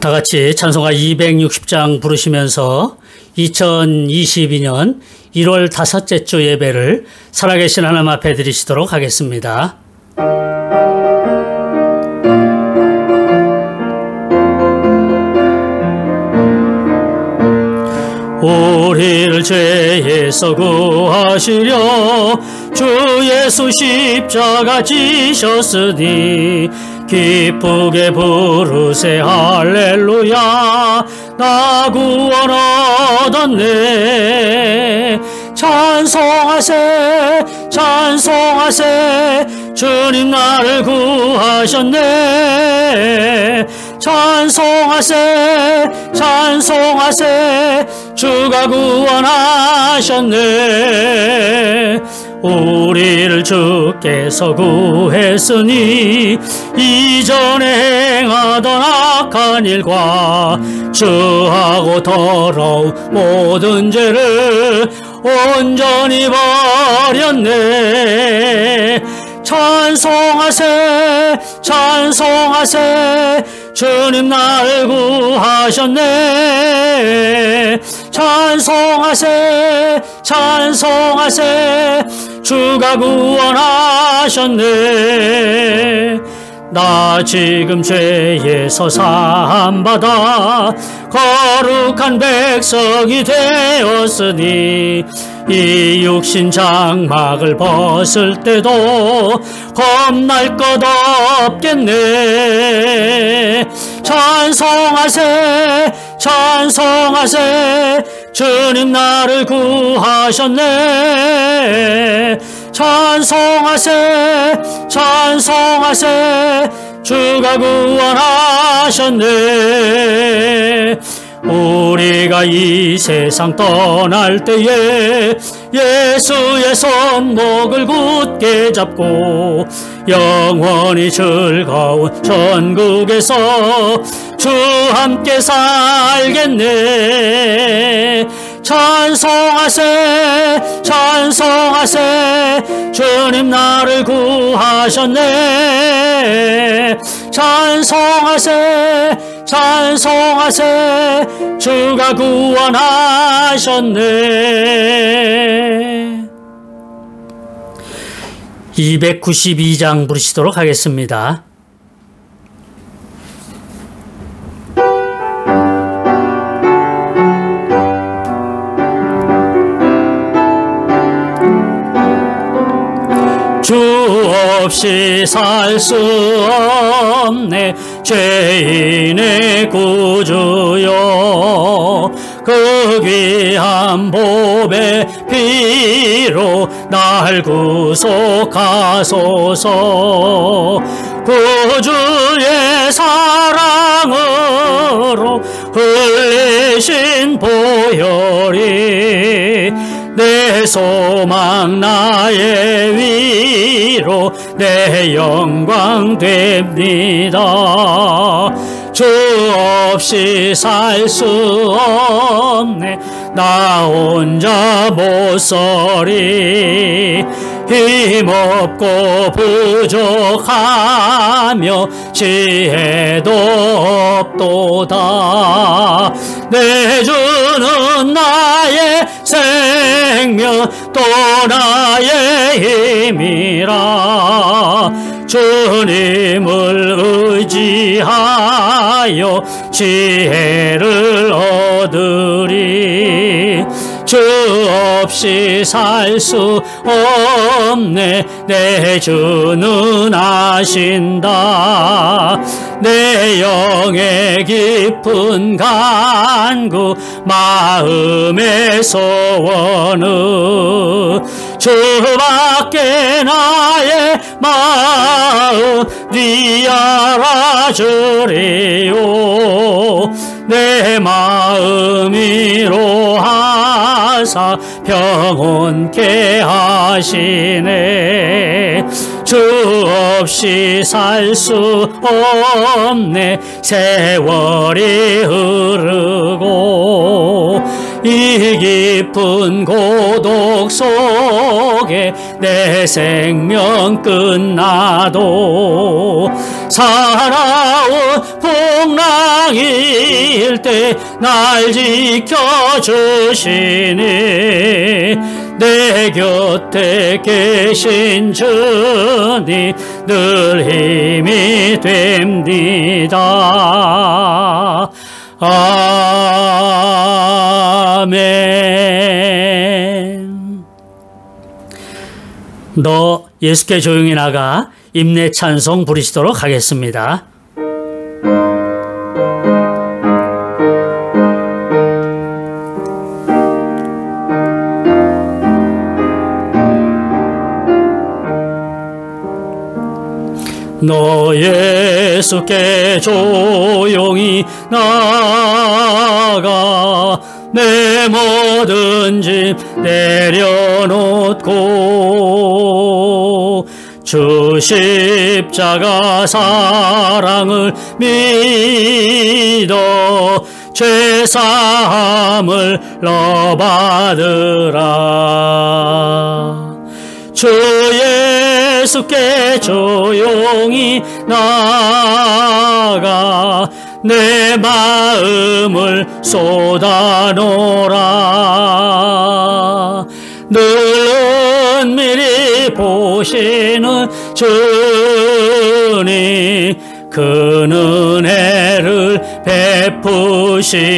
다 같이 찬송가 260장 부르시면서 2022년 1월 다섯째 주 예배를 살아계신 하나님 앞에 드리시도록 하겠습니다. 우리를 죄에서 구하시려 주 예수 십자가 지셨으니 기쁘게 부르세 할렐루야 나 구원 얻었네. 찬송하세 찬송하세 주님 나를 구하셨네. 찬송하세 찬송하세 주가 구원하셨네. 우리를 주께서 구했으니 이전에 행하던 악한 일과 주하고 더러운 모든 죄를 온전히 버렸네. 찬송하세 찬송하세 주님 나를 구하셨네. 찬송하세 찬송하세 주가 구원하셨네. 나 지금 죄에서 사함받아 거룩한 백성이 되었으니 이 육신 장막을 벗을 때도 겁날 것 없겠네. 찬송하세 찬송하세 주님 나를 구하셨네. 찬송하세 찬송하세 주가 구원하셨네. 우리가 이 세상 떠날 때에 예수의 손목을 굳게 잡고 영원히 즐거운 천국에서 주 함께 살겠네. 찬송하세 찬송하세 주님 나를 구하셨네. 찬송하세 찬송하세 주가 구원하셨네. 292장 부르시도록 하겠습니다. 주 없이 살 수 없네 죄인의 구주여. 그 귀한 보배 피로 날 구속하소서. 구주의 사랑으로 흘리신 보혈이 내 소망 나의 위로 내 영광 됩니다. 주 없이 살 수 없네 나 혼자 못 서리. 힘없고 부족하며 지혜도 없도다. 내 주는 나의 생명 또 나의 힘이라. 주님을 의지하여 지혜를 얻으리. 주 없이 살 수 없네 내 주는 아신다. 내 영의 깊은 간구 마음의 소원은 주밖에 나의 마음 네 알아주리요. 내 마음 위로하사 평온케 하시네. 주 없이 살 수 없네 세월이 흐르고 이 깊은 고독 속에 내 생명 끝나도 살아온 풍랑 왕일 때 날 지켜주시니 내 곁에 계신 주님 늘 힘이 됩니다. 아멘. 너 예수께 조용히 나가 임내 찬송 부르시도록 하겠습니다. 너 예수께 조용히 나가 내 모든 짐 내려놓고 주 십자가 사랑을 믿어 죄사함을 너 받으라. 주 예수께 조용히 나가 내 마음을 쏟아놓으라. 늘 은밀히 보시는 주님 그 은혜를 베푸시리.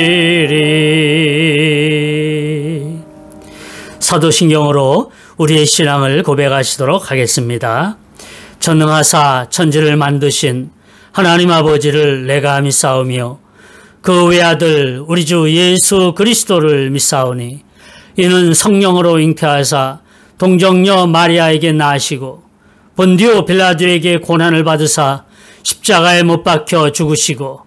사도신경으로 우리의 신앙을 고백하시도록 하겠습니다. 전능하사 천지를 만드신 하나님 아버지를 내가 믿사오며 그 외아들 우리 주 예수 그리스도를 믿사오니 이는 성령으로 잉태하사 동정녀 마리아에게 나시고 본디오 빌라도에게 고난을 받으사 십자가에 못 박혀 죽으시고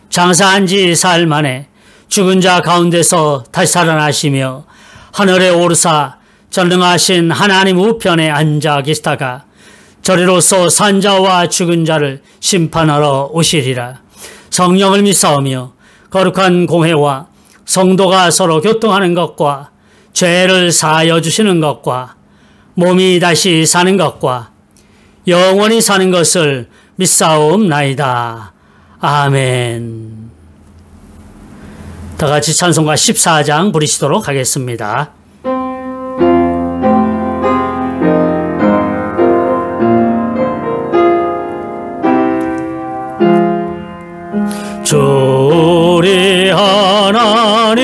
장사한 지 사흘 만에 죽은 자 가운데서 다시 살아나시며 하늘에 오르사 전능하신 하나님 우편에 앉아 계시다가 저리로서 산자와 죽은 자를 심판하러 오시리라. 성령을 믿사오며 거룩한 공회와 성도가 서로 교통하는 것과 죄를 사하여 주시는 것과 몸이 다시 사는 것과 영원히 사는 것을 믿사옵나이다. 아멘. 다 같이 찬송가 14장 부르시도록 하겠습니다. 주 우리 하나님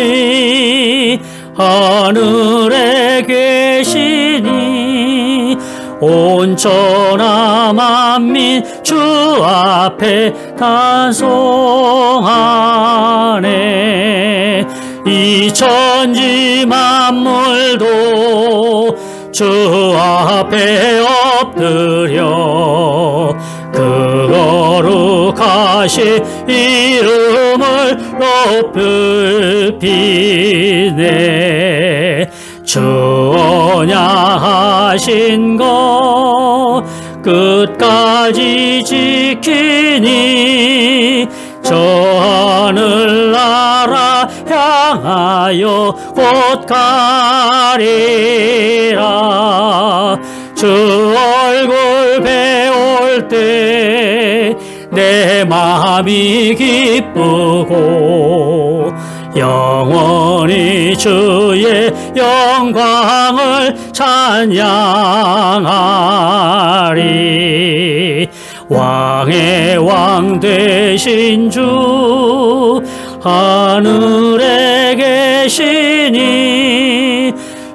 하늘에 계시니 온천하 만민 주 앞에 단송하네. 이 천지 만물도 주 앞에 엎드려 그 거룩하신 이름을 높이네. 주 언약하신 것 끝까지 지키니 저 하늘나라 향하여 곧 가리라. 주 얼굴 배울 때 내 마음이 기쁘고 영원히 주의 영광을 찬양하리. 왕의 왕 되신 주 하늘에 계시니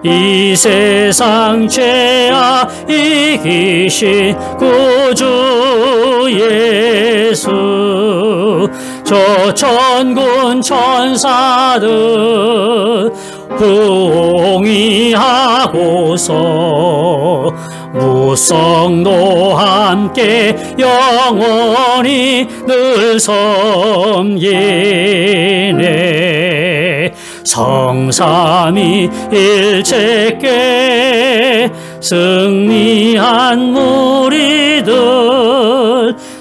이 세상 죄악 이기신 구주 예수 저 천군 천사들 부흥하고서 무성도 함께 영원히 늘 섬기네. 성삼위 일체께 승리한 무리들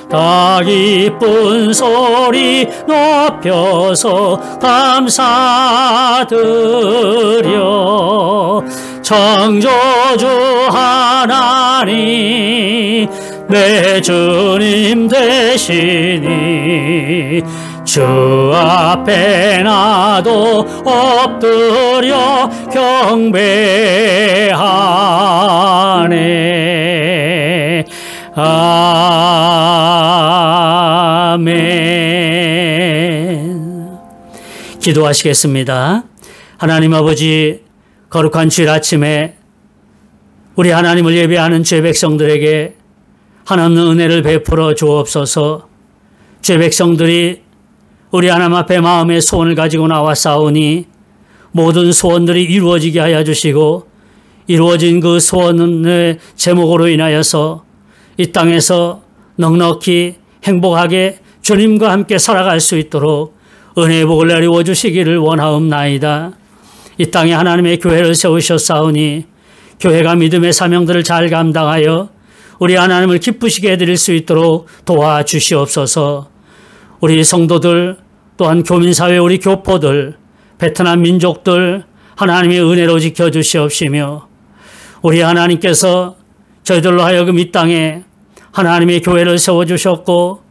다 기쁜 소리 높여서 감사드려. 창조주 하나님 내 주님 되시니 주 앞에 나도 엎드려 경배하네. 아멘. 기도하시겠습니다. 하나님 아버지, 거룩한 주일 아침에 우리 하나님을 예배하는 죄 백성들에게 하나님의 은혜를 베풀어 주옵소서. 죄 백성들이 우리 하나님 앞에 마음의 소원을 가지고 나와 싸우니 모든 소원들이 이루어지게 하여 주시고, 이루어진 그 소원의 제목으로 인하여서 이 땅에서 넉넉히 행복하게 주님과 함께 살아갈 수 있도록 은혜의 복을 내리워 주시기를 원하옵나이다. 이 땅에 하나님의 교회를 세우셨사오니 교회가 믿음의 사명들을 잘 감당하여 우리 하나님을 기쁘시게 해드릴 수 있도록 도와주시옵소서. 우리 성도들, 또한 교민사회 우리 교포들, 베트남 민족들 하나님의 은혜로 지켜주시옵시며, 우리 하나님께서 저희들로 하여금 이 땅에 하나님의 교회를 세워주셨고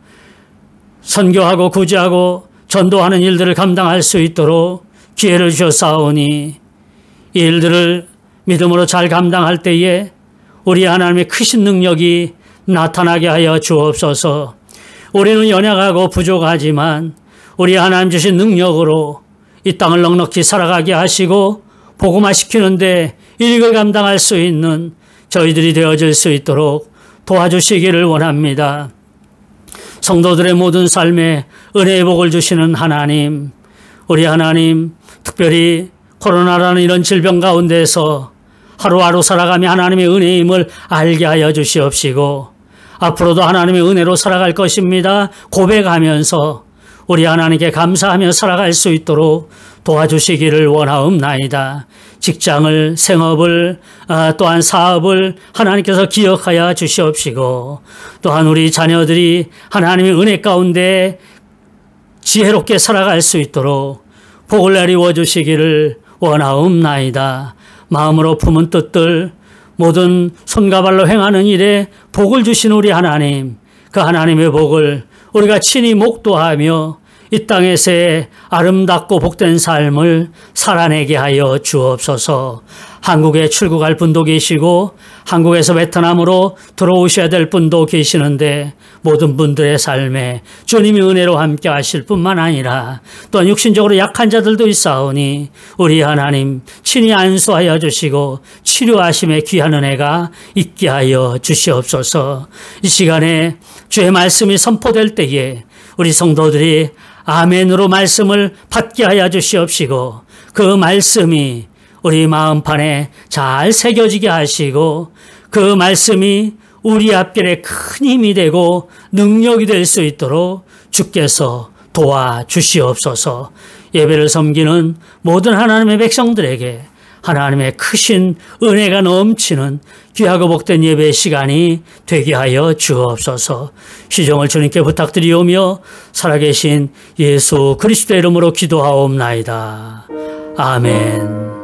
선교하고 구제하고 전도하는 일들을 감당할 수 있도록 기회를 주셨사오니, 이 일들을 믿음으로 잘 감당할 때에 우리 하나님의 크신 능력이 나타나게 하여 주옵소서. 우리는 연약하고 부족하지만 우리 하나님 주신 능력으로 이 땅을 넉넉히 살아가게 하시고 복음화시키는데 일을 감당할 수 있는 저희들이 되어질 수 있도록 도와주시기를 원합니다. 성도들의 모든 삶에 은혜의 복을 주시는 하나님, 우리 하나님, 특별히 코로나라는 이런 질병 가운데서 하루하루 살아가며 하나님의 은혜임을 알게 하여 주시옵시고, 앞으로도 하나님의 은혜로 살아갈 것입니다 고백하면서 우리 하나님께 감사하며 살아갈 수 있도록 도와주시기를 원하옵나이다. 직장을, 생업을, 또한 사업을 하나님께서 기억하여 주시옵시고, 또한 우리 자녀들이 하나님의 은혜 가운데 지혜롭게 살아갈 수 있도록 복을 내리워 주시기를 원하옵나이다. 마음으로 품은 뜻들, 모든 손과 발로 행하는 일에 복을 주신 우리 하나님, 그 하나님의 복을 우리가 친히 목도하며 이 땅에서의 아름답고 복된 삶을 살아내게 하여 주옵소서. 한국에 출국할 분도 계시고 한국에서 베트남으로 들어오셔야 될 분도 계시는데, 모든 분들의 삶에 주님의 은혜로 함께 하실 뿐만 아니라 또한 육신적으로 약한 자들도 있사오니 우리 하나님 친히 안수하여 주시고 치료하심의 귀한 은혜가 있게 하여 주시옵소서. 이 시간에 주의 말씀이 선포될 때에 우리 성도들이 아멘으로 말씀을 받게 하여 주시옵시고, 그 말씀이 우리 마음판에 잘 새겨지게 하시고, 그 말씀이 우리 앞길에 큰 힘이 되고 능력이 될 수 있도록 주께서 도와주시옵소서. 예배를 섬기는 모든 하나님의 백성들에게 하나님의 크신 은혜가 넘치는 귀하고 복된 예배의 시간이 되게 하여 주옵소서. 시종을 주님께 부탁드리오며 살아계신 예수 그리스도의 이름으로 기도하옵나이다. 아멘.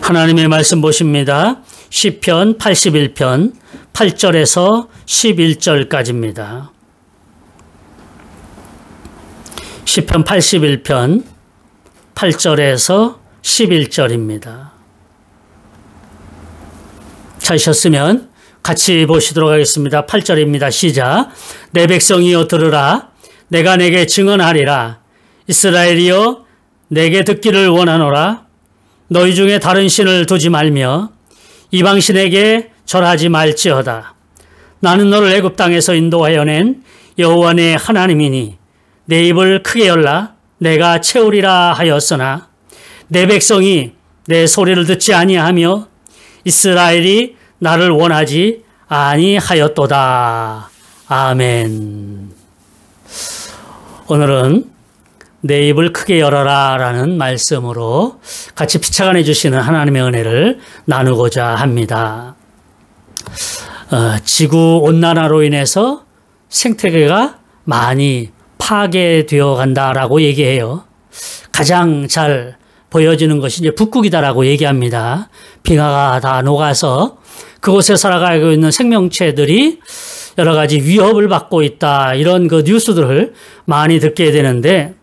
하나님의 말씀 보십니다. 시편 81편 8절에서 11절까지입니다. 시편 81편 8절에서 11절입니다. 찾으셨으면 같이 보시도록 하겠습니다. 8절입니다. 시작. 내 백성이여 들으라. 내가 내게 증언하리라. 이스라엘이여 내게 듣기를 원하노라. 너희 중에 다른 신을 두지 말며 이방신에게 절하지 말지어다. 나는 너를 애굽 땅에서 인도하여 낸 여호와 내 하나님이니 내 입을 크게 열라. 내가 채우리라 하였으나 내 백성이 내 소리를 듣지 아니하며 이스라엘이 나를 원하지 아니하였도다. 아멘. 오늘은 내 입을 크게 열어라 라는 말씀으로 같이 피차간해 주시는 하나님의 은혜를 나누고자 합니다. 지구온난화로 인해서 생태계가 많이 파괴되어 간다라고 얘기해요. 가장 잘 보여지는 것이 이제 북극이다라고 얘기합니다. 빙하가 다 녹아서 그곳에 살아가고 있는 생명체들이 여러 가지 위협을 받고 있다. 이런 그 뉴스들을 많이 듣게 되는데,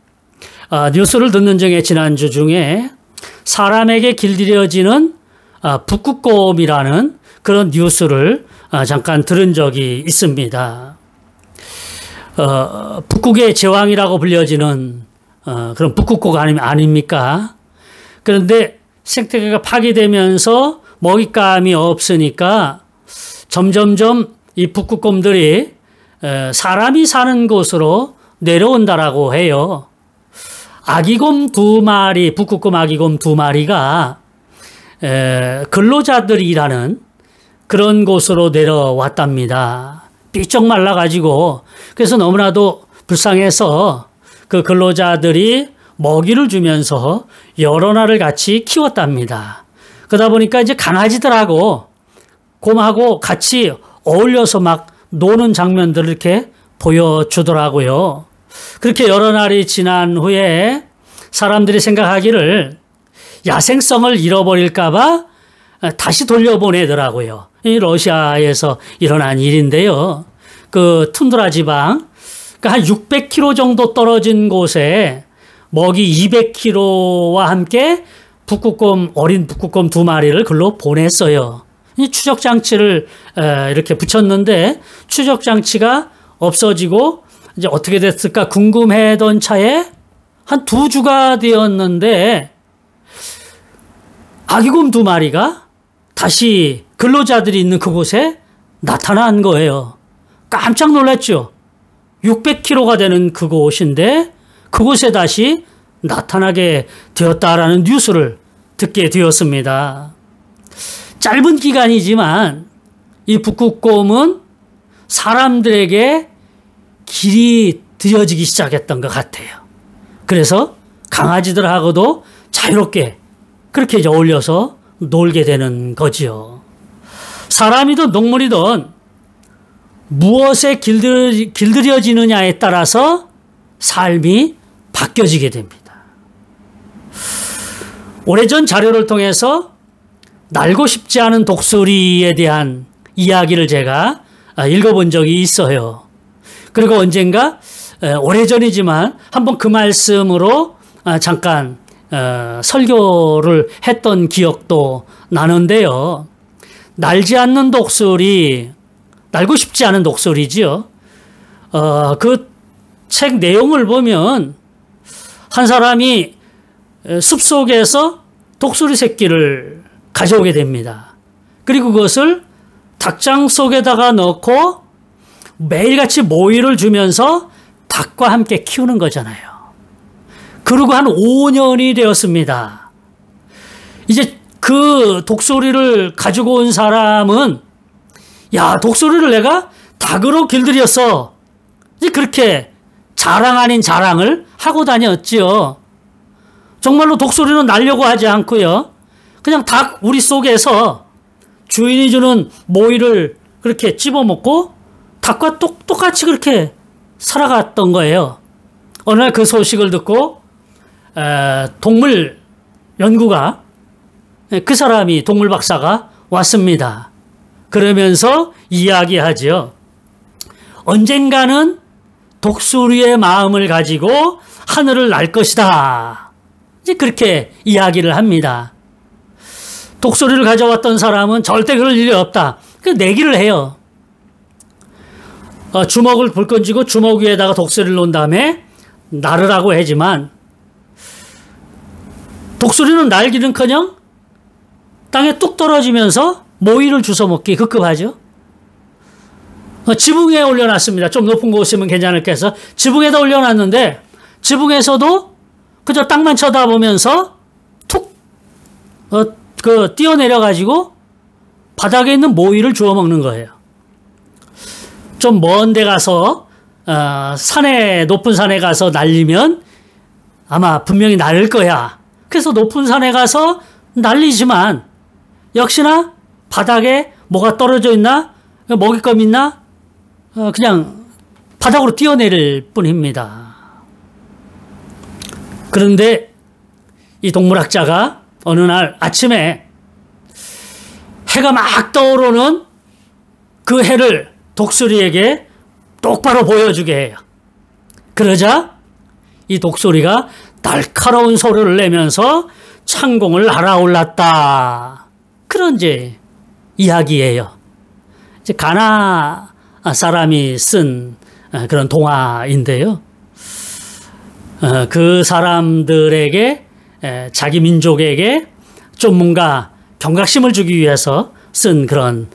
뉴스를 듣는 중에 지난주 중에 사람에게 길들여지는 북극곰이라는 그런 뉴스를 잠깐 들은 적이 있습니다. 북극의 제왕이라고 불려지는 그런 북극곰 아닙니까? 그런데 생태계가 파괴되면서 먹잇감이 없으니까 점점점 이 북극곰들이 사람이 사는 곳으로 내려온다라고 해요. 아기곰 2마리, 북극곰 아기곰 2마리가 근로자들이라는 그런 곳으로 내려왔답니다. 삐쩍 말라가지고, 그래서 너무나도 불쌍해서 그 근로자들이 먹이를 주면서 여러 날을 같이 키웠답니다. 그러다 보니까 이제 강아지들하고 곰하고 같이 어울려서 막 노는 장면들을 이렇게 보여주더라고요. 그렇게 여러 날이 지난 후에 사람들이 생각하기를 야생성을 잃어버릴까봐 다시 돌려보내더라고요. 이 러시아에서 일어난 일인데요. 그 툰드라 지방, 그러니까 한 600km 정도 떨어진 곳에 먹이 200kg와 함께 어린 북극곰 2마리를 글로 보냈어요. 이 추적장치를 이렇게 붙였는데 추적장치가 없어지고 이제 어떻게 됐을까 궁금해던 차에 한 2주가 되었는데 아기곰 2마리가 다시 근로자들이 있는 그곳에 나타난 거예요. 깜짝 놀랐죠. 600km가 되는 그곳인데 그곳에 다시 나타나게 되었다라는 뉴스를 듣게 되었습니다. 짧은 기간이지만 이 북극곰은 사람들에게 길이 들여지기 시작했던 것 같아요. 그래서 강아지들하고도 자유롭게 그렇게 이제 어울려서 놀게 되는 거지요. 사람이든 동물이든 무엇에 길들여지느냐에 따라서 삶이 바뀌어지게 됩니다. 오래전 자료를 통해서 날고 싶지 않은 독수리에 대한 이야기를 제가 읽어본 적이 있어요. 그리고 언젠가 오래전이지만 한번 그 말씀으로 잠깐 설교를 했던 기억도 나는데요. 날지 않는 독수리, 날고 싶지 않은 독수리지요. 그 책 내용을 보면 한 사람이 숲속에서 독수리 새끼를 가져오게 됩니다. 그리고 그것을 닭장 속에다가 넣고 매일같이 모이를 주면서 닭과 함께 키우는 거잖아요. 그리고 한 5년이 되었습니다. 이제 그 독수리를 가지고 온 사람은 야, 독수리를 내가 닭으로 길들였어. 이제 그렇게 자랑 아닌 자랑을 하고 다녔지요. 정말로 독수리는 날려고 하지 않고요. 그냥 닭 우리 속에서 주인이 주는 모이를 그렇게 찝어먹고 닭과 똑같이 그렇게 살아갔던 거예요. 어느 날 그 소식을 듣고 동물 연구가 그 사람이 동물 박사가 왔습니다. 그러면서 이야기하죠. 언젠가는 독수리의 마음을 가지고 하늘을 날 것이다. 이제 그렇게 이야기를 합니다. 독수리를 가져왔던 사람은 절대 그럴 일이 없다. 그 내기를 해요. 주먹을 불끈 쥐고 주먹 위에다가 독수리를 놓은 다음에 나르라고 하지만 독수리는 날기는커녕 땅에 뚝 떨어지면서 모이를 주워 먹기 급급하죠. 지붕에 올려놨습니다. 좀 높은 곳이면 괜찮을까 해서 지붕에다 올려놨는데 지붕에서도 그저 땅만 쳐다보면서 툭 뛰어내려가지고 바닥에 있는 모이를 주워 먹는 거예요. 좀 먼 데 가서 높은 산에 가서 날리면 아마 분명히 날릴 거야. 그래서 높은 산에 가서 날리지만 역시나 바닥에 뭐가 떨어져 있나? 먹잇감 있나? 그냥 바닥으로 뛰어내릴 뿐입니다. 그런데 이 동물학자가 어느 날 아침에 해가 막 떠오르는 그 해를 독수리에게 똑바로 보여주게 해요. 그러자 이 독수리가 날카로운 소리를 내면서 창공을 날아올랐다. 그런 이제 이야기예요. 이제 가나 사람이 쓴 그런 동화인데요. 그 사람들에게 자기 민족에게 좀 뭔가 경각심을 주기 위해서 쓴 그런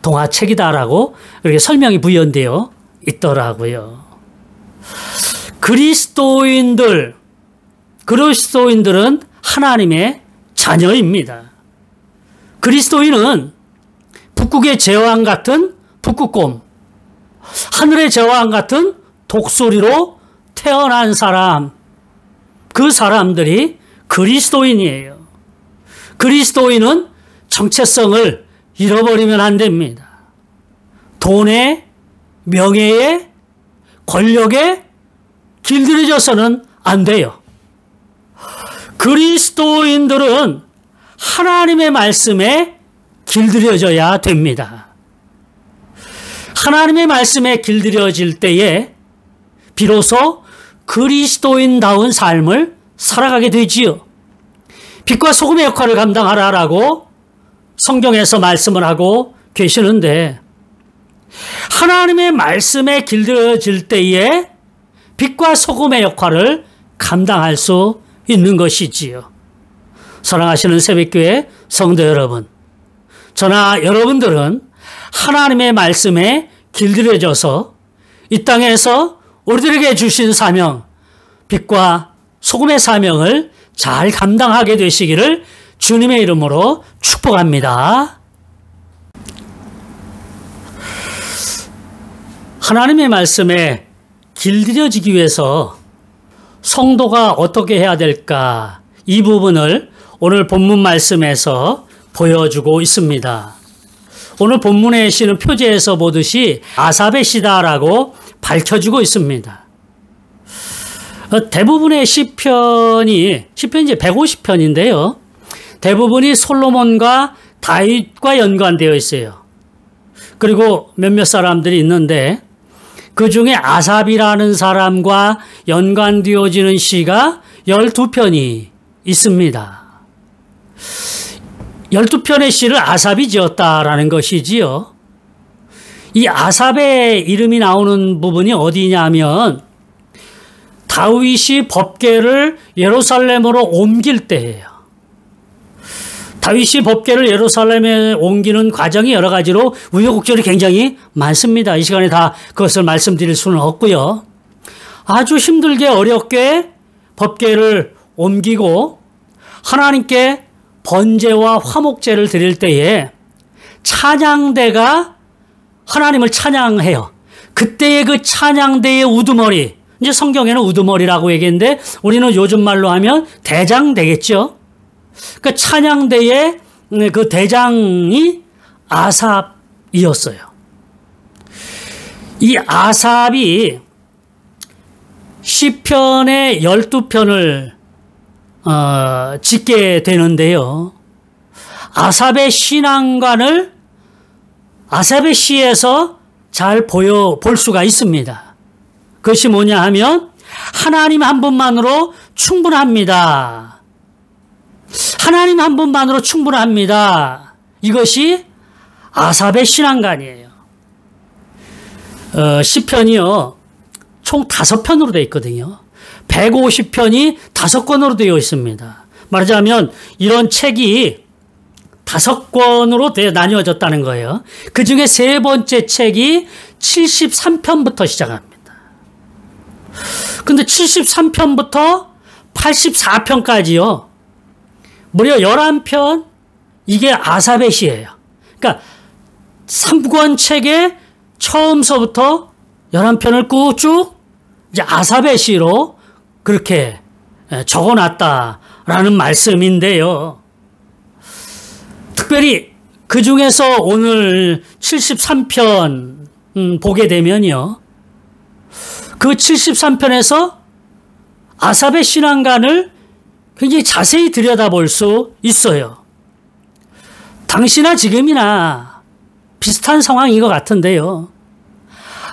동화책이다라고 그렇게 설명이 부연되어 있더라고요. 그리스도인들은 하나님의 자녀입니다. 그리스도인은 북극의 제왕 같은 북극곰, 하늘의 제왕 같은 독수리로 태어난 사람, 그 사람들이 그리스도인이에요. 그리스도인은 정체성을 잃어버리면 안 됩니다. 돈에, 명예에, 권력에 길들여져서는 안 돼요. 그리스도인들은 하나님의 말씀에 길들여져야 됩니다. 하나님의 말씀에 길들여질 때에 비로소 그리스도인다운 삶을 살아가게 되지요. 빛과 소금의 역할을 감당하라라고 성경에서 말씀을 하고 계시는데 하나님의 말씀에 길들여질 때에 빛과 소금의 역할을 감당할 수 있는 것이지요. 사랑하시는 새벽교회 성도 여러분, 저나 여러분들은 하나님의 말씀에 길들여져서 이 땅에서 우리들에게 주신 사명, 빛과 소금의 사명을 잘 감당하게 되시기를 주님의 이름으로 축복합니다. 하나님의 말씀에 길들여지기 위해서 성도가 어떻게 해야 될까? 이 부분을 오늘 본문 말씀에서 보여주고 있습니다. 오늘 본문의 시는 표제에서 보듯이 아삽의 시다라고 밝혀주고 있습니다. 대부분의 시편이 이제 150편인데요. 대부분이 솔로몬과 다윗과 연관되어 있어요. 그리고 몇몇 사람들이 있는데 그 중에 아삽이라는 사람과 연관되어지는 시가 12편이 있습니다. 12편의 시를 아삽이 지었다라는 것이지요. 이 아삽의 이름이 나오는 부분이 어디냐면 다윗이 법궤를 예루살렘으로 옮길 때예요. 다윗이 법궤를 예루살렘에 옮기는 과정이 여러 가지로 우여곡절이 굉장히 많습니다. 이 시간에 다 그것을 말씀드릴 수는 없고요. 아주 힘들게 어렵게 법궤를 옮기고 하나님께 번제와 화목제를 드릴 때에 찬양대가 하나님을 찬양해요. 그때의 그 찬양대의 우두머리, 이제 성경에는 우두머리라고 얘기했는데 우리는 요즘 말로 하면 대장 되겠죠. 그 찬양대의 그 대장이 아삽이었어요. 이 아삽이 시편의 12편을 짓게 되는데요. 아삽의 신앙관을 아삽의 시에서 잘 볼 수가 있습니다. 그것이 뭐냐 하면 하나님 한 분만으로 충분합니다. 하나님 한 분만으로 충분합니다. 이것이 아삽의 신앙관이에요. 시편이요. 총 5편으로 되어 있거든요. 150편이 5권으로 되어 있습니다. 말하자면 이런 책이 5권으로 나뉘어졌다는 거예요. 그 중에 세 번째 책이 73편부터 시작합니다. 근데 73편부터 84편까지요. 무려 11편, 이게 아삽의 시예요. 그러니까 3권 책에 처음서부터 11편을 쭉 이제 아삽의 시로 그렇게 적어놨다라는 말씀인데요. 특별히 그 중에서 오늘 73편 보게 되면요. 그 73편에서 아삽의 신앙관을 굉장히 자세히 들여다볼 수 있어요. 당시나 지금이나 비슷한 상황인 것 같은데요.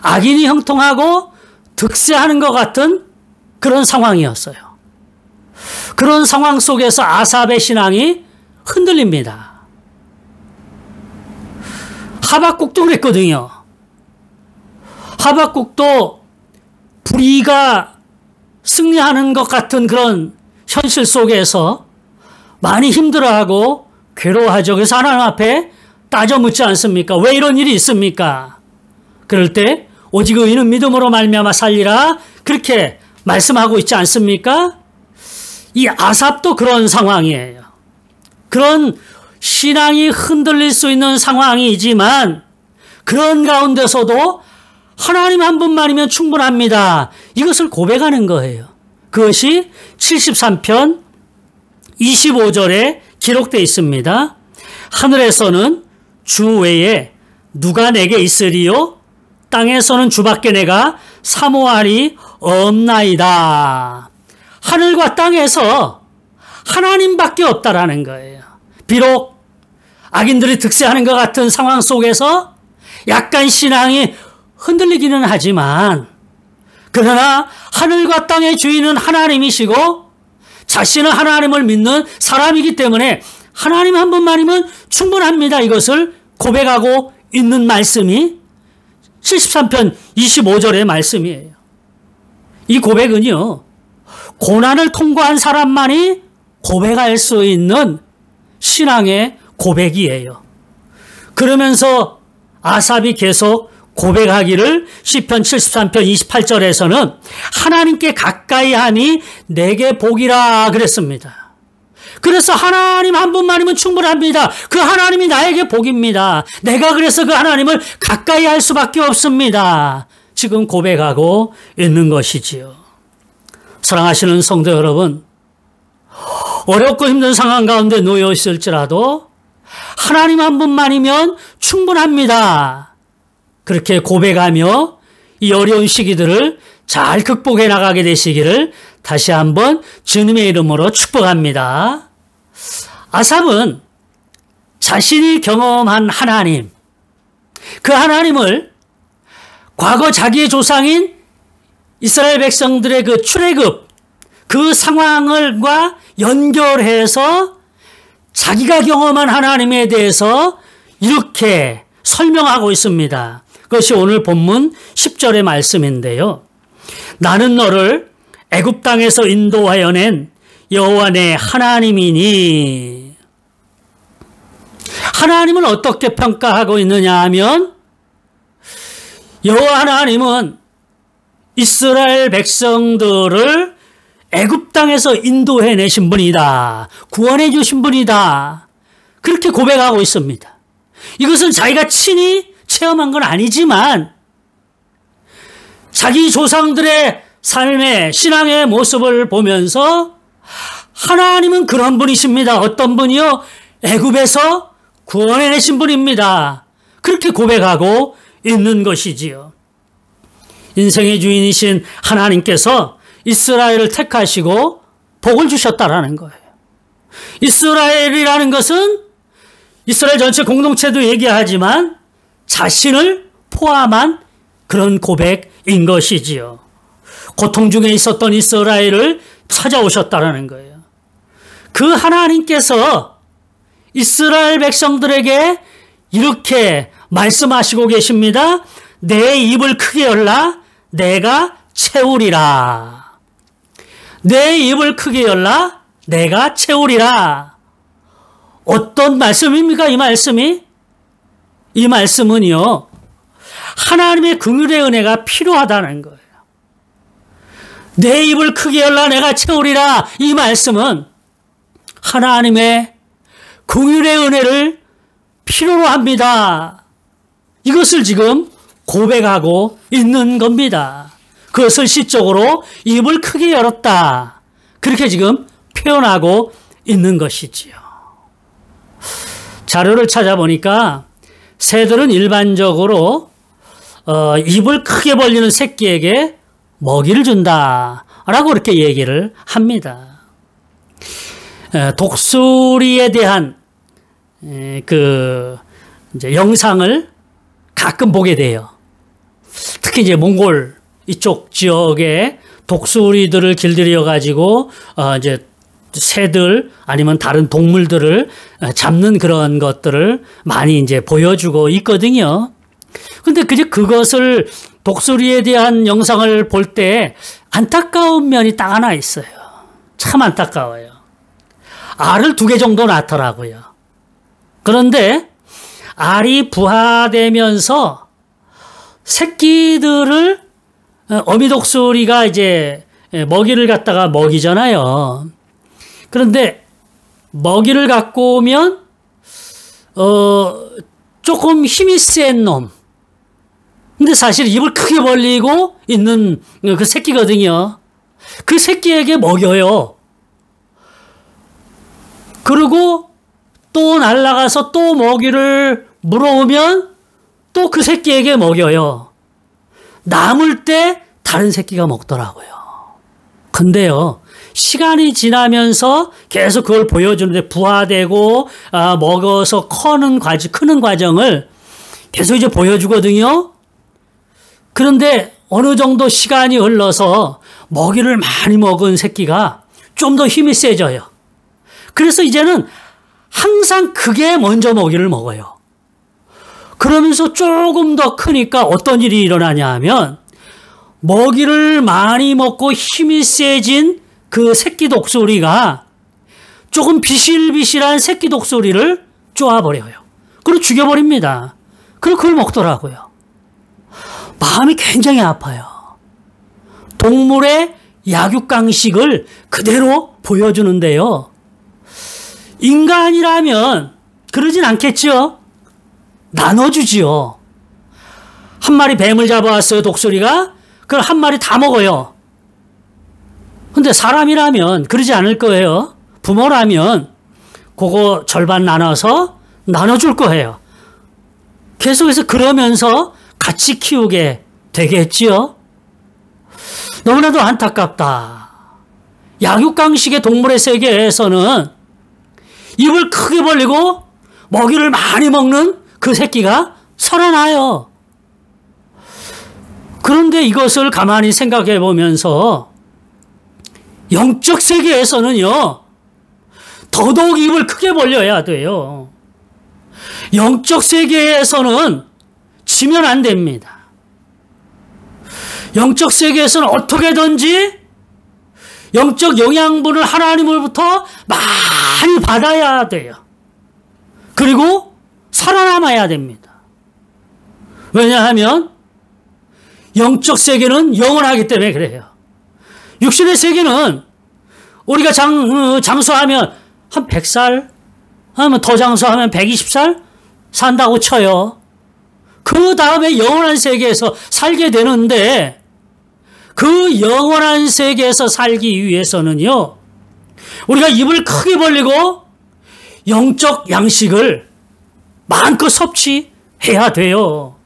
악인이 형통하고 득세하는 것 같은 그런 상황이었어요. 그런 상황 속에서 아삽의 신앙이 흔들립니다. 하박국도 그랬거든요. 하박국도 불의가 승리하는 것 같은 그런 현실 속에서 많이 힘들어하고 괴로워하죠. 그래서 하나님 앞에 따져 묻지 않습니까? 왜 이런 일이 있습니까? 그럴 때 오직 의인은 믿음으로 말미암아 살리라 그렇게 말씀하고 있지 않습니까? 이 아삽도 그런 상황이에요. 그런 신앙이 흔들릴 수 있는 상황이지만 그런 가운데서도 하나님 한 분만이면 충분합니다. 이것을 고백하는 거예요. 그것이 73편 25절에 기록되어 있습니다. 하늘에서는 주 외에 누가 내게 있으리요? 땅에서는 주밖에 내가 사모하리 없나이다. 하늘과 땅에서 하나님밖에 없다라는 거예요. 비록 악인들이 득세하는 것 같은 상황 속에서 약간 신앙이 흔들리기는 하지만 그러나 하늘과 땅의 주인은 하나님이시고 자신은 하나님을 믿는 사람이기 때문에 하나님 한 분만이면 충분합니다. 이것을 고백하고 있는 말씀이 73편 25절의 말씀이에요. 이 고백은요, 고난을 통과한 사람만이 고백할 수 있는 신앙의 고백이에요. 그러면서 아삽이 계속 고백하기를 시편 73편 28절에서는 하나님께 가까이함이 내게 복이라 그랬습니다. 그래서 하나님 한 분만이면 충분합니다. 그 하나님이 나에게 복입니다. 내가 그래서 그 하나님을 가까이 할 수밖에 없습니다. 지금 고백하고 있는 것이지요. 사랑하시는 성도 여러분, 어렵고 힘든 상황 가운데 놓여 있을지라도 하나님 한 분만이면 충분합니다. 그렇게 고백하며 이 어려운 시기들을 잘 극복해 나가게 되시기를 다시 한번 주님의 이름으로 축복합니다. 아삽은 자신이 경험한 하나님, 그 하나님을 과거 자기의 조상인 이스라엘 백성들의 그 출애굽, 그 상황과 연결해서 자기가 경험한 하나님에 대해서 이렇게 설명하고 있습니다. 그것이 오늘 본문 10절의 말씀인데요. 나는 너를 애굽 땅에서 인도하여 낸 여호와 내 하나님이니. 하나님을 어떻게 평가하고 있느냐 하면 여호와 하나님은 이스라엘 백성들을 애굽 땅에서 인도해 내신 분이다. 구원해 주신 분이다. 그렇게 고백하고 있습니다. 이것은 자기가 친히 체험한 건 아니지만 자기 조상들의 삶의 신앙의 모습을 보면서 하나님은 그런 분이십니다. 어떤 분이요? 애굽에서 구원해 내신 분입니다. 그렇게 고백하고 있는 것이지요. 인생의 주인이신 하나님께서 이스라엘을 택하시고 복을 주셨다라는 거예요. 이스라엘이라는 것은 이스라엘 전체 공동체도 얘기하지만 자신을 포함한 그런 고백인 것이지요. 고통 중에 있었던 이스라엘을 찾아오셨다라는 거예요. 그 하나님께서 이스라엘 백성들에게 이렇게 말씀하시고 계십니다. 내 입을 크게 열라 내가 채우리라. 내 입을 크게 열라 내가 채우리라. 어떤 말씀입니까? 이 말씀이? 이 말씀은요, 하나님의 긍휼의 은혜가 필요하다는 거예요. 내 입을 크게 열라 내가 채우리라. 이 말씀은 하나님의 긍휼의 은혜를 필요로 합니다. 이것을 지금 고백하고 있는 겁니다. 그것을 시적으로 입을 크게 열었다. 그렇게 지금 표현하고 있는 것이지요. 자료를 찾아보니까 새들은 일반적으로 입을 크게 벌리는 새끼에게 먹이를 준다. 라고 그렇게 얘기를 합니다. 독수리에 대한 이제 영상을 가끔 보게 돼요. 특히 이제 몽골 이쪽 지역에 독수리들을 길들여 가지고 이제 새들 아니면 다른 동물들을 잡는 그런 것들을 많이 이제 보여주고 있거든요. 근데 그것을 독수리에 대한 영상을 볼 때 안타까운 면이 딱 하나 있어요. 참 안타까워요. 알을 2개 정도 낳더라고요. 그런데 알이 부화되면서 새끼들을 어미 독수리가 이제 먹이를 갖다가 먹이잖아요. 그런데 먹이를 갖고 오면 조금 힘이 센 놈. 근데 사실 입을 크게 벌리고 있는 그 새끼거든요. 그 새끼에게 먹여요. 그리고 또 날아가서 또 먹이를 물어오면 또 그 새끼에게 먹여요. 남을 때 다른 새끼가 먹더라고요. 근데요, 시간이 지나면서 계속 그걸 보여주는데 부화되고 먹어서 크는 과정을 계속 이제 보여주거든요. 그런데 어느 정도 시간이 흘러서 먹이를 많이 먹은 새끼가 좀 더 힘이 세져요. 그래서 이제는 항상 그게 먼저 먹이를 먹어요. 그러면서 조금 더 크니까 어떤 일이 일어나냐 하면 먹이를 많이 먹고 힘이 세진 그 새끼 독수리가 조금 비실비실한 새끼 독수리를 쪼아버려요. 그리고 죽여버립니다. 그리고 그걸 먹더라고요. 마음이 굉장히 아파요. 동물의 약육강식을 그대로 보여주는데요. 인간이라면 그러진 않겠죠. 나눠주지요. 한 마리 뱀을 잡아왔어요, 독수리가. 그걸 한 마리 다 먹어요. 근데 사람이라면 그러지 않을 거예요. 부모라면 그거 절반 나눠서 나눠줄 거예요. 계속해서 그러면서 같이 키우게 되겠지요. 너무나도 안타깝다. 약육강식의 동물의 세계에서는 입을 크게 벌리고 먹이를 많이 먹는 그 새끼가 살아나요. 그런데 이것을 가만히 생각해 보면서 영적 세계에서는요, 더더욱 입을 크게 벌려야 돼요. 영적 세계에서는 지면 안 됩니다. 영적 세계에서는 어떻게든지 영적 영양분을 하나님으로부터 많이 받아야 돼요. 그리고 살아남아야 됩니다. 왜냐하면 영적 세계는 영원하기 때문에 그래요. 육신의 세계는 우리가 장수하면 한 100살, 아니면 더 장수하면 120살 산다고 쳐요. 그 다음에 영원한 세계에서 살게 되는데 그 영원한 세계에서 살기 위해서는요, 우리가 입을 크게 벌리고 영적 양식을 마음껏 섭취해야 돼요.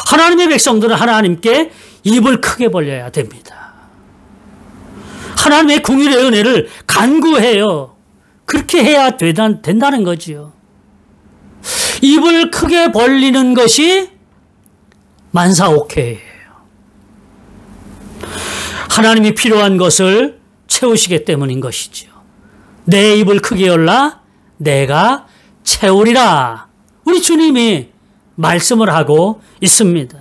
하나님의 백성들은 하나님께 입을 크게 벌려야 됩니다. 하나님의 긍휼의 은혜를 간구해요. 그렇게 해야 된다는 거지요. 입을 크게 벌리는 것이 만사오케이예요. 하나님이 필요한 것을 채우시기 때문인 것이죠. 내 입을 크게 열라 내가 채우리라. 우리 주님이 말씀을 하고 있습니다.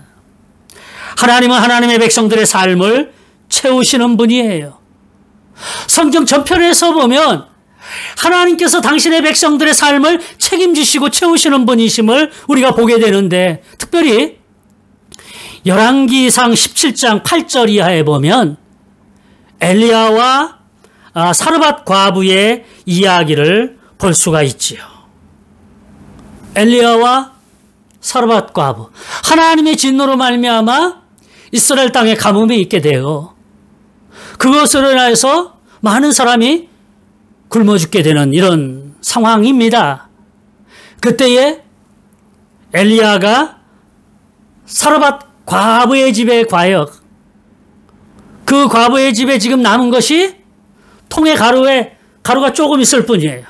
하나님은 하나님의 백성들의 삶을 채우시는 분이에요. 성경 전편에서 보면 하나님께서 당신의 백성들의 삶을 책임지시고 채우시는 분이심을 우리가 보게 되는데, 특별히 열왕기상 17장 8절 이하에 보면 엘리야와 사르밧 과부의 이야기를 볼 수가 있지요. 엘리야와 사르밧 과부, 하나님의 진노로 말미암아 이스라엘 땅에 가뭄이 있게 되고 그것으로 인해서 많은 사람이 굶어 죽게 되는 이런 상황입니다. 그때에 엘리야가 사르밧 과부의 집에 가요. 그 과부의 집에 지금 남은 것이 통에 가루가 조금 있을 뿐이에요.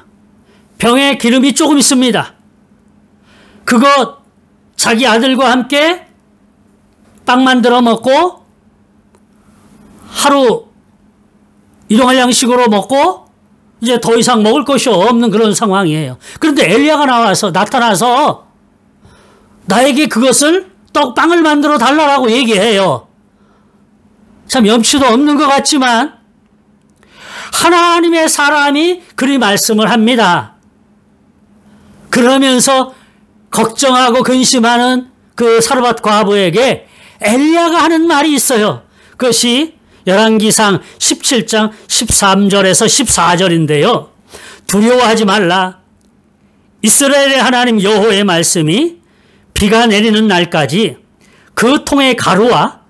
병에 기름이 조금 있습니다. 그것 자기 아들과 함께 빵 만들어 먹고 하루 일용할 양식으로 먹고 이제 더 이상 먹을 것이 없는 그런 상황이에요. 그런데 엘리야가 나타나서 나에게 그것을 떡빵을 만들어 달라고 얘기해요. 참 염치도 없는 것 같지만 하나님의 사람이 그리 말씀을 합니다. 그러면서 걱정하고 근심하는 그 사르밧 과부에게 엘리야가 하는 말이 있어요. 그것이 열왕기상 17장 13절에서 14절인데요. 두려워하지 말라. 이스라엘의 하나님 여호와의 말씀이 비가 내리는 날까지 그 통의 가루와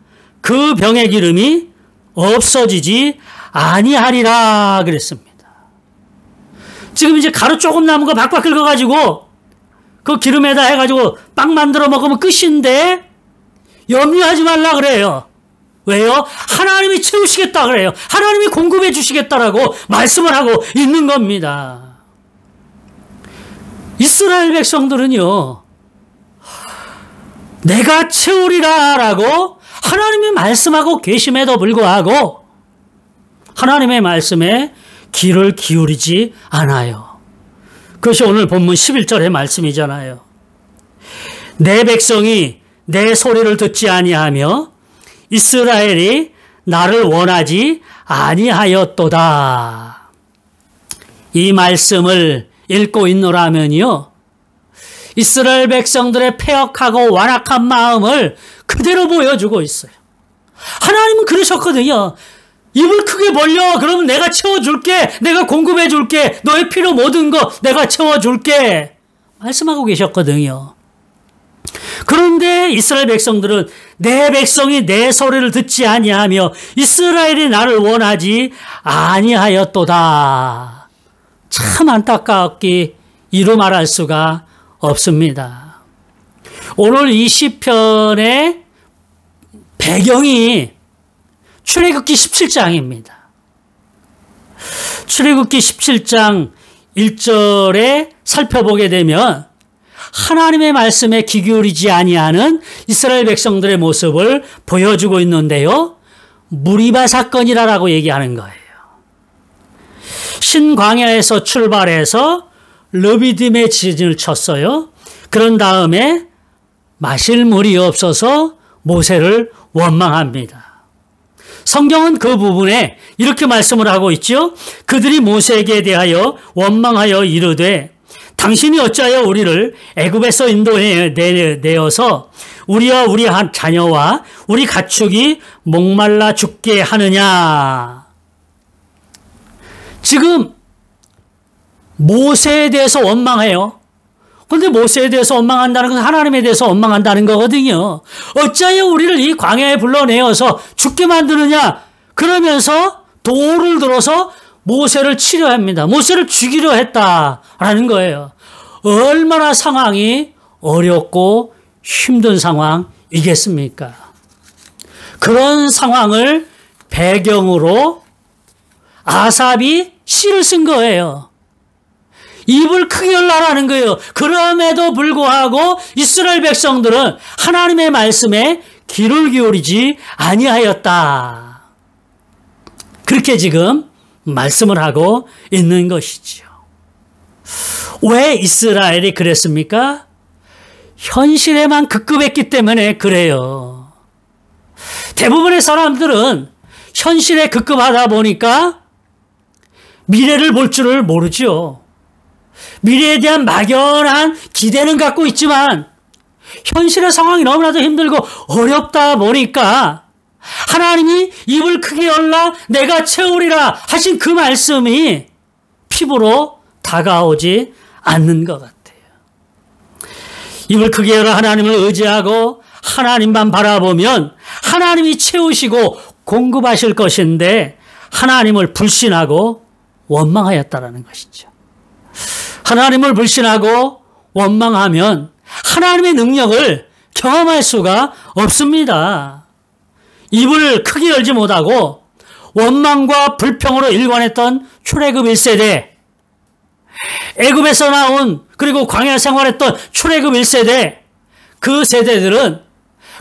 그 병의 기름이 없어지지 아니하리라 그랬습니다. 지금 이제 가루 조금 남은 거 박박 긁어가지고 그 기름에다 해가지고 빵 만들어 먹으면 끝인데 염려하지 말라 그래요. 왜요? 하나님이 채우시겠다 그래요. 하나님이 공급해 주시겠다라고 말씀을 하고 있는 겁니다. 이스라엘 백성들은요, 내가 채우리라라고 하나님이 말씀하고 계심에도 불구하고 하나님의 말씀에 귀를 기울이지 않아요. 그것이 오늘 본문 11절의 말씀이잖아요. 내 백성이 내 소리를 듣지 아니하며 이스라엘이 나를 원하지 아니하였도다. 이 말씀을 읽고 있노라면요, 이스라엘 백성들의 패역하고 완악한 마음을 그대로 보여주고 있어요. 하나님은 그러셨거든요. 입을 크게 벌려. 그러면 내가 채워줄게. 내가 공급해줄게. 너의 필요 모든 거 내가 채워줄게. 말씀하고 계셨거든요. 그런데 이스라엘 백성들은 내 백성이 내 소리를 듣지 아니하며 이스라엘이 나를 원하지 아니하였도다. 참 안타깝기 이루 말할 수가 없습니다. 오늘 이 시편의 배경이 출애굽기 17장입니다. 출애굽기 17장 1절에 살펴보게 되면 하나님의 말씀에 귀 기울이지 아니하는 이스라엘 백성들의 모습을 보여주고 있는데요. 무리바 사건이라고 얘기하는 거예요. 신광야에서 출발해서 르비딤의 지진을 쳤어요. 그런 다음에 마실 물이 없어서 모세를 원망합니다. 성경은 그 부분에 이렇게 말씀을 하고 있죠. 그들이 모세에게 대하여 원망하여 이르되 당신이 어찌하여 우리를 애굽에서 인도내어서 우리와 우리 자녀와 우리 가축이 목말라 죽게 하느냐. 지금 모세에 대해서 원망해요. 그런데 모세에 대해서 원망한다는 건 하나님에 대해서 원망한다는 거거든요. 어찌하여 우리를 이 광야에 불러내어서 죽게 만드느냐. 그러면서 돌을 들어서 모세를 치려 합니다. 모세를 죽이려 했다라는 거예요. 얼마나 상황이 어렵고 힘든 상황이겠습니까? 그런 상황을 배경으로 아삽이 시를 쓴 거예요. 입을 크게 열라라는 거예요. 그럼에도 불구하고 이스라엘 백성들은 하나님의 말씀에 귀를 기울이지 아니하였다. 그렇게 지금 말씀을 하고 있는 것이죠. 왜 이스라엘이 그랬습니까? 현실에만 급급했기 때문에 그래요. 대부분의 사람들은 현실에 급급하다 보니까 미래를 볼 줄을 모르죠. 미래에 대한 막연한 기대는 갖고 있지만 현실의 상황이 너무나도 힘들고 어렵다 보니까 하나님이 입을 크게 열라 내가 채우리라 하신 그 말씀이 피부로 다가오지 않는 것 같아요. 입을 크게 열어 하나님을 의지하고 하나님만 바라보면 하나님이 채우시고 공급하실 것인데 하나님을 불신하고 원망하였다라는 것이죠. 하나님을 불신하고 원망하면 하나님의 능력을 경험할 수가 없습니다. 입을 크게 열지 못하고 원망과 불평으로 일관했던 출애굽 1세대, 애굽에서 나온 그리고 광야 생활했던 출애굽 1세대, 그 세대들은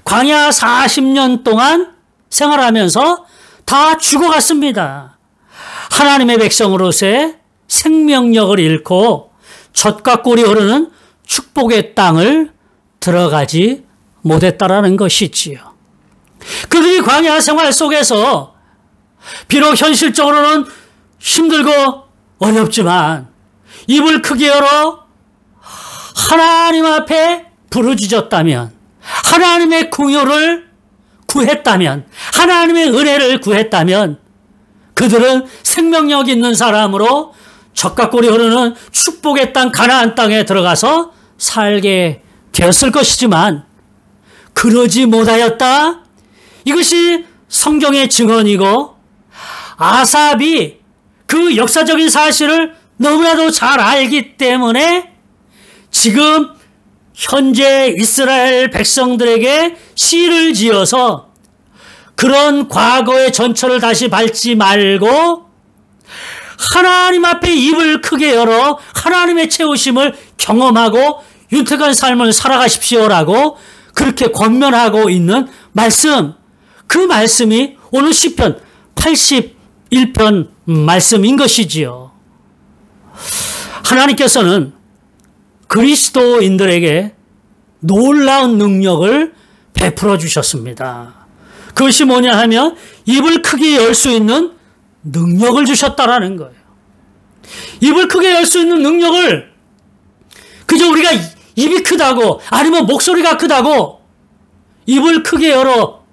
광야 40년 동안 생활하면서 다 죽어갔습니다. 하나님의 백성으로서의 생명력을 잃고 젖과 꿀이 흐르는 축복의 땅을 들어가지 못했다라는 것이지요. 그들이 광야 생활 속에서 비록 현실적으로는 힘들고 어렵지만 입을 크게 열어 하나님 앞에 부르짖었다면, 하나님의 긍휼을 구했다면, 하나님의 은혜를 구했다면 그들은 생명력 있는 사람으로 젖과 꿀이 흐르는 축복의 땅 가나안 땅에 들어가서 살게 되었을 것이지만 그러지 못하였다. 이것이 성경의 증언이고 아삽이 그 역사적인 사실을 너무나도 잘 알기 때문에 지금 현재 이스라엘 백성들에게 시를 지어서 그런 과거의 전철을 다시 밟지 말고 하나님 앞에 입을 크게 열어 하나님의 채우심을 경험하고 윤택한 삶을 살아가십시오라고 그렇게 권면하고 있는 말씀, 그 말씀이 오늘 시편 81편 말씀인 것이지요. 하나님께서는 그리스도인들에게 놀라운 능력을 베풀어 주셨습니다. 그것이 뭐냐 하면 입을 크게 열 수 있는 능력을 주셨다라는 거예요. 입을 크게 열 수 있는 능력을 그저 우리가 입이 크다고 아니면 목소리가 크다고 입을 크게 열어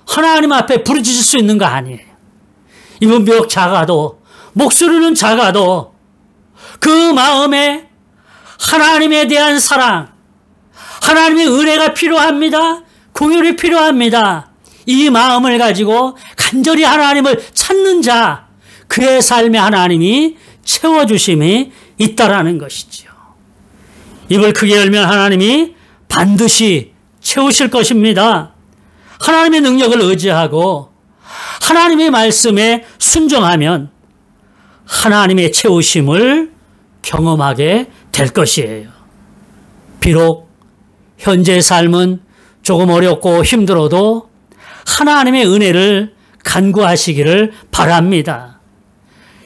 하나님 앞에 부르짖을 수 있는 거 아니에요. 입은 비록 작아도 목소리는 작아도 그 마음에 하나님에 대한 사랑, 하나님의 은혜가 필요합니다. 긍휼이 필요합니다. 이 마음을 가지고 간절히 하나님을 찾는 자, 그의 삶에 하나님이 채워주심이 있다라는 것이지요. 입을 크게 열면 하나님이 반드시 채우실 것입니다. 하나님의 능력을 의지하고 하나님의 말씀에 순종하면 하나님의 채우심을 경험하게 될 것이에요. 비록 현재의 삶은 조금 어렵고 힘들어도 하나님의 은혜를 간구하시기를 바랍니다.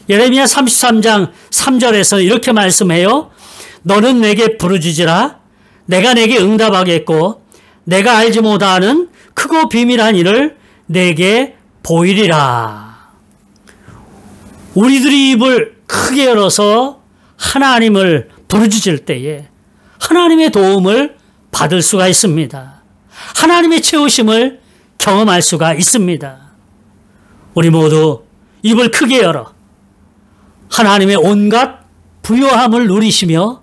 예레미야 33장 3절에서 이렇게 말씀해요. 너는 내게 부르짖으라. 내가 내게 응답하겠고 내가 알지 못하는 크고 비밀한 일을 내게 보이리라. 우리들이 입을 크게 열어서 하나님을 부르짖을 때에 하나님의 도움을 받을 수가 있습니다. 하나님의 채우심을 경험할 수가 있습니다. 우리 모두 입을 크게 열어 하나님의 온갖 부요함을 누리시며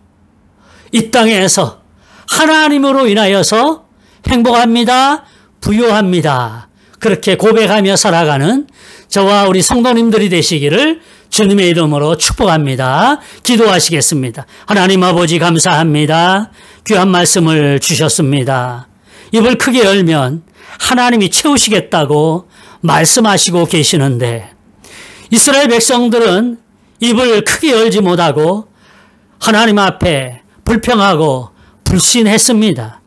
이 땅에서 하나님으로 인하여서 행복합니다. 부요합니다. 그렇게 고백하며 살아가는 저와 우리 성도님들이 되시기를 주님의 이름으로 축복합니다. 기도하시겠습니다. 하나님 아버지 감사합니다. 귀한 말씀을 주셨습니다. 입을 크게 열면 하나님이 채우시겠다고 말씀하시고 계시는데 이스라엘 백성들은 입을 크게 열지 못하고 하나님 앞에 불평하고 불신했습니다.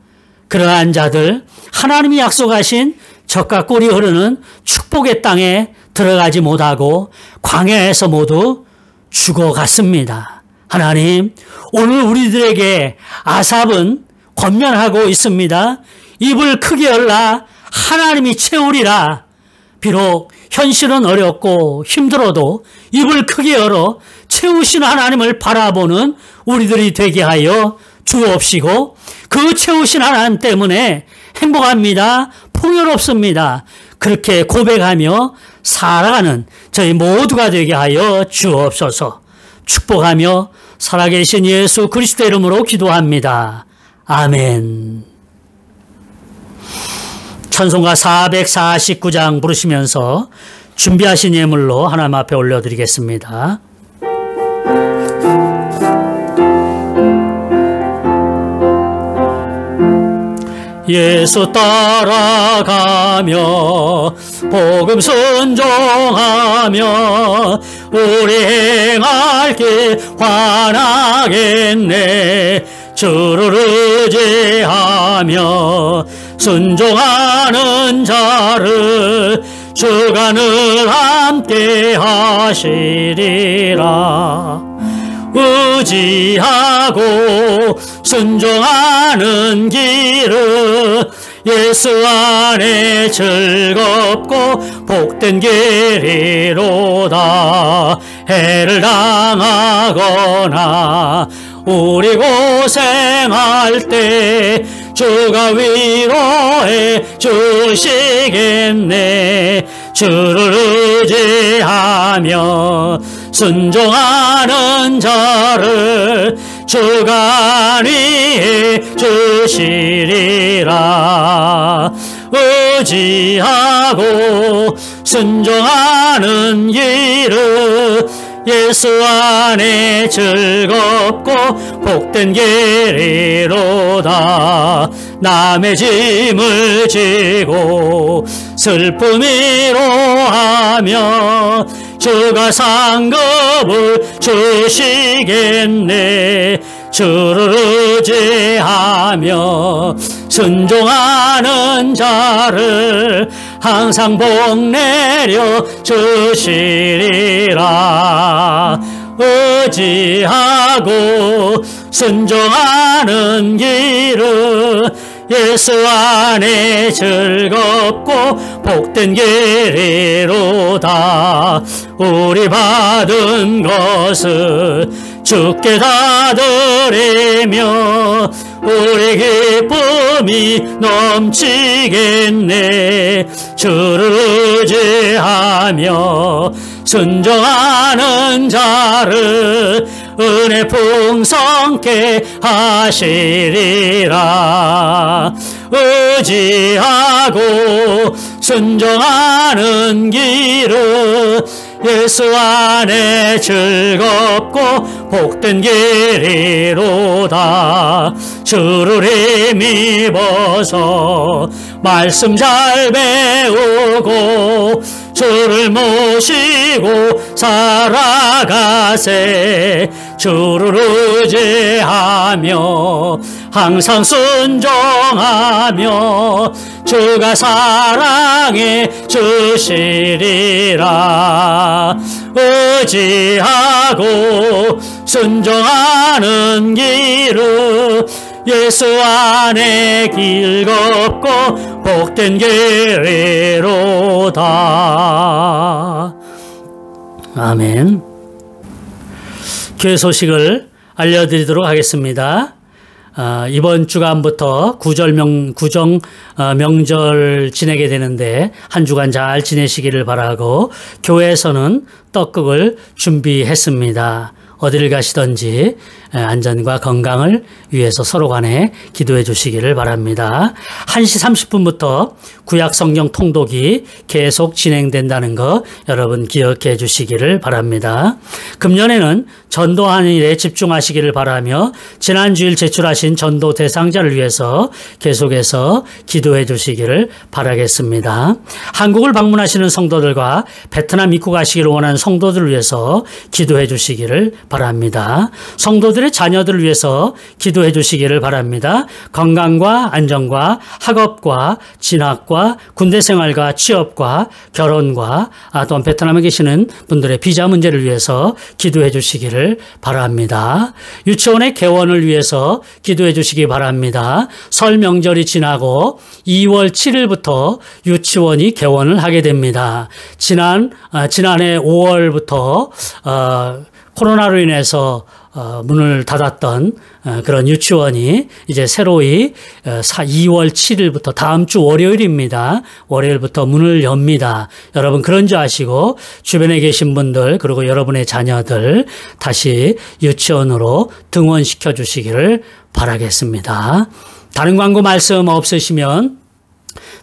그러한 자들 하나님이 약속하신 젖과 꿀이 흐르는 축복의 땅에 들어가지 못하고 광야에서 모두 죽어갔습니다. 하나님, 오늘 우리들에게 아삽은 권면하고 있습니다. 입을 크게 열라 하나님이 채우리라. 비록 현실은 어렵고 힘들어도 입을 크게 열어 채우신 하나님을 바라보는 우리들이 되게 하여 주옵시고 그 채우신 하나님 때문에 행복합니다. 풍요롭습니다. 그렇게 고백하며 살아가는 저희 모두가 되게 하여 주옵소서. 축복하며 살아계신 예수 그리스도 이름으로 기도합니다. 아멘. 찬송가 449장 부르시면서 준비하신 예물로 하나님 앞에 올려드리겠습니다. 예수 따라가며 복음 순종하며 우리 행할 길 환하겠네. 주를 의지하며 순종하는 자를 주가 늘 함께 하시리라. 의지하고 순종하는 길은 예수 안에 즐겁고 복된 길이로다. 해를 당하거나 우리 고생할 때 주가 위로해 주시겠네. 주를 의지하며 순종하는 자를 주가 안위해 주시리라. 의지하고 순종하는 길은 예수 안에 즐겁고 복된 길이로다. 남의 짐을 지고 슬픔 위로하며 주가 상급을 주시겠네. 주를 의지하며 순종하는 자를 항상 복 내려 주시리라. 의지하고 순종하는 길은 예수 안에 즐겁고 복된 길이로다. 우리 받은 것을 주께 다 드리며 우리 기쁨이 넘치겠네. 주를 의지하며 순종하는 자를 은혜 풍성케 하시리라. 의지하고 순종하는 길은 예수 안에 즐겁고 복된 길이로다. 주를 힘입어서 말씀 잘 배우고 주를 모시고 살아가세. 주를 의지하며 항상 순종하며 주가 사랑해 주시리라. 의지하고 순종하는 길은 예수 안에 즐겁고 복된 길이로다. 아멘. 교회 소식을 알려드리도록 하겠습니다. 이번 주간부터 구정 명절 지내게 되는데 한 주간 잘 지내시기를 바라고 교회에서는 떡국을 준비했습니다. 어디를 가시든지 안전과 건강을 위해서 서로 간에 기도해 주시기를 바랍니다. 1시 30분부터 구약 성경 통독이 계속 진행된다는 거 여러분 기억해 주시기를 바랍니다. 금년에는 전도하는 일에 집중하시기를 바라며 지난 주일 제출하신 전도 대상자를 위해서 계속해서 기도해 주시기를 바라겠습니다. 한국을 방문하시는 성도들과 베트남 입국하시기를 원하는 성도들을 위해서 기도해 주시기를 바랍니다. 성도들의 자녀들을 위해서 기도해 주시기를 바랍니다. 건강과 안전과 학업과 진학과 군대 생활과 취업과 결혼과 또한 베트남에 계시는 분들의 비자 문제를 위해서 기도해 주시기를 바랍니다. 유치원의 개원을 위해서 기도해 주시기 바랍니다. 설 명절이 지나고 2월 7일부터 유치원이 개원을 하게 됩니다. 지난해 5월부터 코로나로 인해서 문을 닫았던 그런 유치원이 이제 새로이 2월 7일부터 다음 주 월요일입니다. 월요일부터 문을 엽니다. 여러분 그런 줄 아시고 주변에 계신 분들 그리고 여러분의 자녀들 다시 유치원으로 등원시켜 주시기를 바라겠습니다. 다른 광고 말씀 없으시면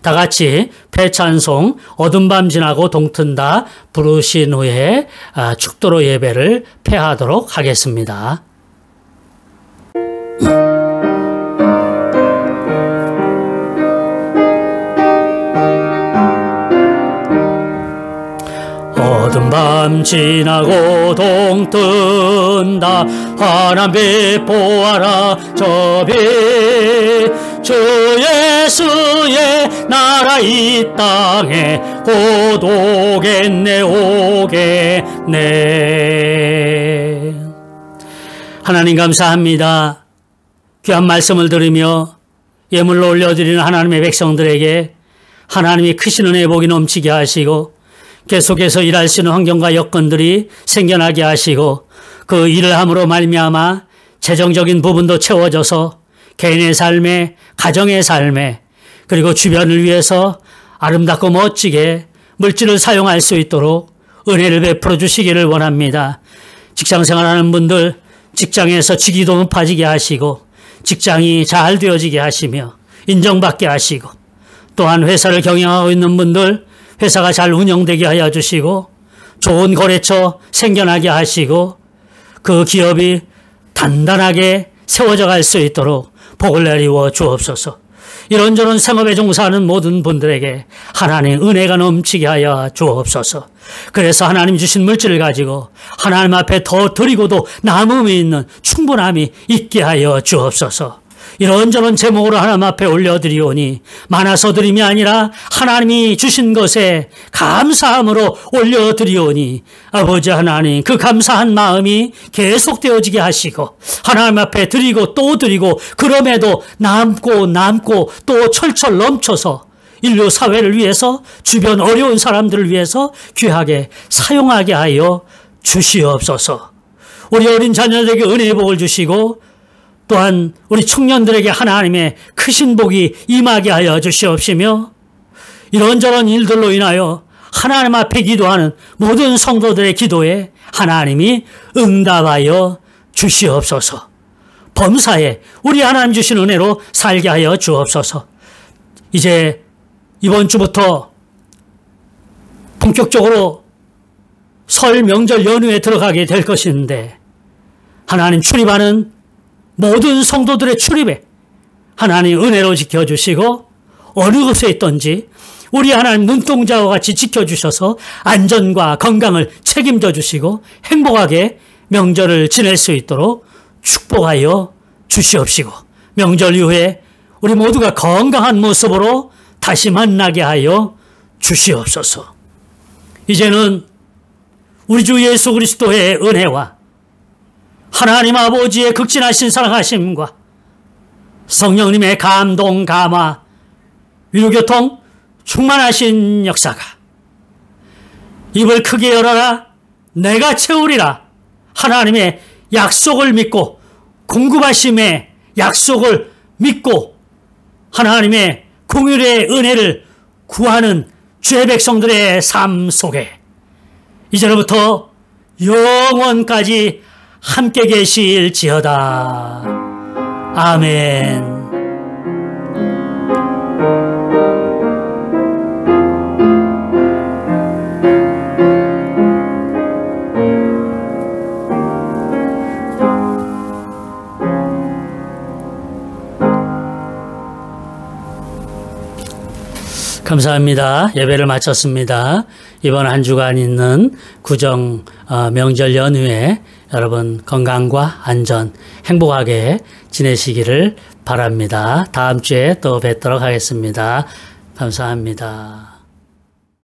다 같이 패찬송 어둠 밤 지나고 동튼다 부르신 후에 축도로 예배를 폐하도록 하겠습니다. 밤 지나고 동 뜬다. 환한 빛 보아라 저 빛. 주 예수의 나라 이 땅에 곧 오겠네 오겠네. 하나님 감사합니다. 귀한 말씀을 들으며 예물로 올려드리는 하나님의 백성들에게 하나님이 크신 은혜의 복이 넘치게 하시고 계속해서 일할 수 있는 환경과 여건들이 생겨나게 하시고 그 일을 함으로 말미암아 재정적인 부분도 채워져서 개인의 삶에, 가정의 삶에, 그리고 주변을 위해서 아름답고 멋지게 물질을 사용할 수 있도록 은혜를 베풀어 주시기를 원합니다. 직장생활하는 분들 직장에서 직위도 높아지게 하시고 직장이 잘 되어지게 하시며 인정받게 하시고, 또한 회사를 경영하고 있는 분들 회사가 잘 운영되게 하여 주시고 좋은 거래처 생겨나게 하시고 그 기업이 단단하게 세워져 갈 수 있도록 복을 내리워 주옵소서. 이런저런 생업에 종사하는 모든 분들에게 하나님 은혜가 넘치게 하여 주옵소서. 그래서 하나님 주신 물질을 가지고 하나님 앞에 더 드리고도 남음이 있는 충분함이 있게 하여 주옵소서. 이런저런 제목으로 하나님 앞에 올려드리오니 많아서 드림이 아니라 하나님이 주신 것에 감사함으로 올려드리오니 아버지 하나님 그 감사한 마음이 계속되어지게 하시고 하나님 앞에 드리고 또 드리고 그럼에도 남고 또 철철 넘쳐서 인류 사회를 위해서 주변 어려운 사람들을 위해서 귀하게 사용하게 하여 주시옵소서. 우리 어린 자녀들에게 은혜의 복을 주시고 또한 우리 청년들에게 하나님의 크신 복이 임하게 하여 주시옵시며 이런저런 일들로 인하여 하나님 앞에 기도하는 모든 성도들의 기도에 하나님이 응답하여 주시옵소서. 범사에 우리 하나님 주신 은혜로 살게 하여 주옵소서. 이제 이번 주부터 본격적으로 설 명절 연휴에 들어가게 될 것인데 하나님 출입하는 모든 성도들의 출입에 하나님 은혜로 지켜주시고 어느 곳에 있든지 우리 하나님 눈동자와 같이 지켜주셔서 안전과 건강을 책임져 주시고 행복하게 명절을 지낼 수 있도록 축복하여 주시옵시고 명절 이후에 우리 모두가 건강한 모습으로 다시 만나게 하여 주시옵소서. 이제는 우리 주 예수 그리스도의 은혜와 하나님 아버지의 극진하신 사랑하심과 성령님의 감동, 감화, 위로교통, 충만하신 역사가 입을 크게 열어라 내가 채우리라 하나님의 약속을 믿고 공급하심의 약속을 믿고 하나님의 긍휼의 은혜를 구하는 주의 백성들의 삶 속에 이제로부터 영원까지 함께 계실지어다. 아멘. 감사합니다. 예배를 마쳤습니다. 이번 한 주간 있는 구정 명절 연휴에 여러분 건강과 안전 행복하게 지내시기를 바랍니다. 다음 주에 또 뵙도록 하겠습니다. 감사합니다.